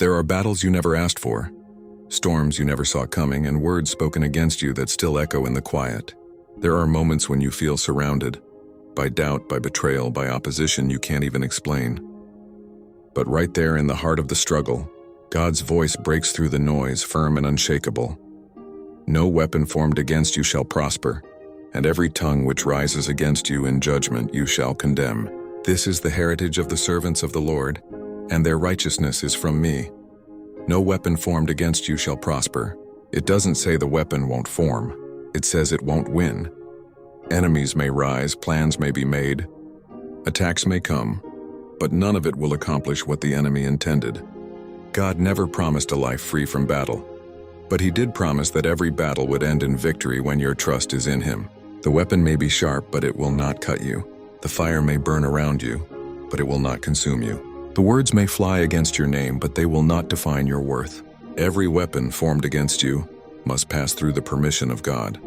There are battles you never asked for, storms you never saw coming, and words spoken against you that still echo in the quiet. There are moments when you feel surrounded by doubt, by betrayal, by opposition you can't even explain. But right there in the heart of the struggle, God's voice breaks through the noise, firm and unshakable. No weapon formed against you shall prosper, and every tongue which rises against you in judgment you shall condemn. This is the heritage of the servants of the Lord, and their righteousness is from me. No weapon formed against you shall prosper. It doesn't say the weapon won't form. It says it won't win. Enemies may rise, plans may be made, attacks may come, but none of it will accomplish what the enemy intended. God never promised a life free from battle, but He did promise that every battle would end in victory when your trust is in Him. The weapon may be sharp, but it will not cut you. The fire may burn around you, but it will not consume you. The words may fly against your name, but they will not define your worth. Every weapon formed against you must pass through the permission of God.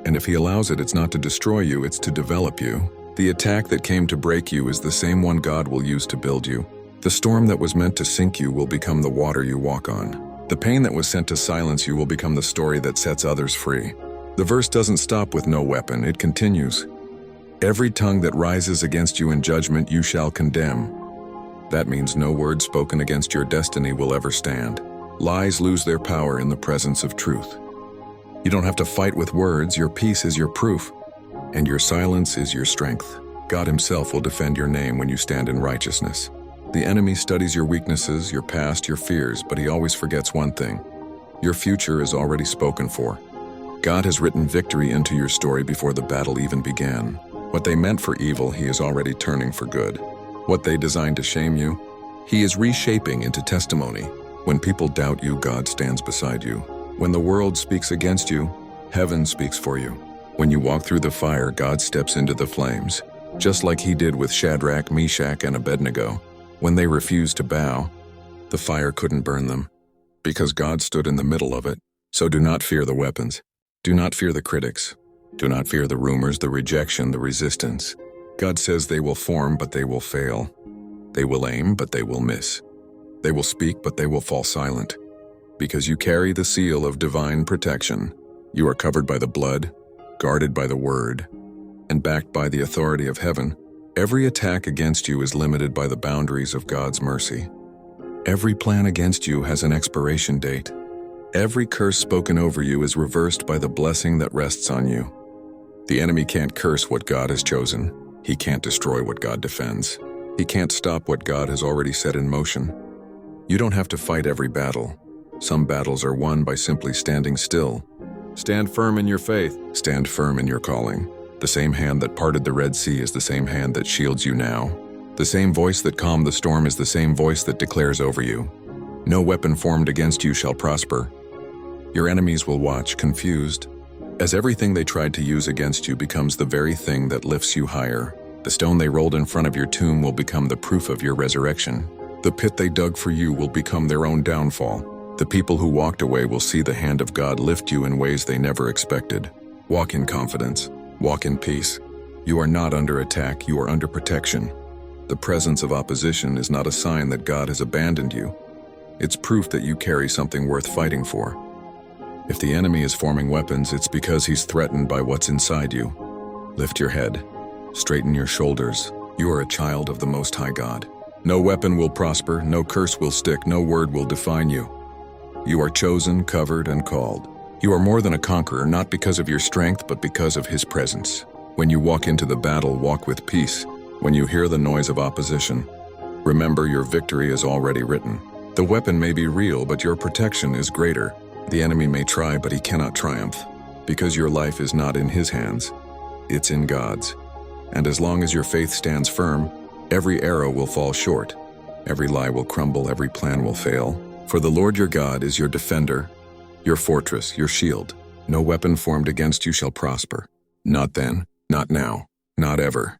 And if He allows it, it's not to destroy you, it's to develop you. The attack that came to break you is the same one God will use to build you. The storm that was meant to sink you will become the water you walk on. The pain that was sent to silence you will become the story that sets others free. The verse doesn't stop with no weapon, it continues. Every tongue that rises against you in judgment you shall condemn. That means no word spoken against your destiny will ever stand. Lies lose their power in the presence of truth. You don't have to fight with words, your peace is your proof, and your silence is your strength. God Himself will defend your name when you stand in righteousness. The enemy studies your weaknesses, your past, your fears, but he always forgets one thing. Your future is already spoken for. God has written victory into your story before the battle even began. What they meant for evil, He is already turning for good. What they designed to shame you, He is reshaping into testimony. When people doubt you, God stands beside you. When the world speaks against you, heaven speaks for you. When you walk through the fire, God steps into the flames, just like He did with Shadrach, Meshach, and Abednego. When they refused to bow, the fire couldn't burn them, because God stood in the middle of it. So do not fear the weapons. Do not fear the critics. Do not fear the rumors, the rejection, the resistance. God says they will form, but they will fail. They will aim, but they will miss. They will speak, but they will fall silent. Because you carry the seal of divine protection. You are covered by the blood, guarded by the word, and backed by the authority of heaven. Every attack against you is limited by the boundaries of God's mercy. Every plan against you has an expiration date. Every curse spoken over you is reversed by the blessing that rests on you. The enemy can't curse what God has chosen. He can't destroy what God defends. He can't stop what God has already set in motion. You don't have to fight every battle. Some battles are won by simply standing still. Stand firm in your faith. Stand firm in your calling. The same hand that parted the Red Sea is the same hand that shields you now. The same voice that calmed the storm is the same voice that declares over you. No weapon formed against you shall prosper. Your enemies will watch, confused, as everything they tried to use against you becomes the very thing that lifts you higher. The stone they rolled in front of your tomb will become the proof of your resurrection. The pit they dug for you will become their own downfall. The people who walked away will see the hand of God lift you in ways they never expected. Walk in confidence. Walk in peace. You are not under attack, you are under protection. The presence of opposition is not a sign that God has abandoned you. It's proof that you carry something worth fighting for. If the enemy is forming weapons, it's because he's threatened by what's inside you. Lift your head. Straighten your shoulders. You are a child of the Most High God. No weapon will prosper, no curse will stick, no word will define you. You are chosen, covered, and called. You are more than a conqueror, not because of your strength, but because of His presence. When you walk into the battle, walk with peace. When you hear the noise of opposition, remember your victory is already written. The weapon may be real, but your protection is greater. The enemy may try, but he cannot triumph, because your life is not in his hands. It's in God's. And as long as your faith stands firm, every arrow will fall short. Every lie will crumble, every plan will fail. For the Lord your God is your defender, your fortress, your shield. No weapon formed against you shall prosper. Not then, not now, not ever.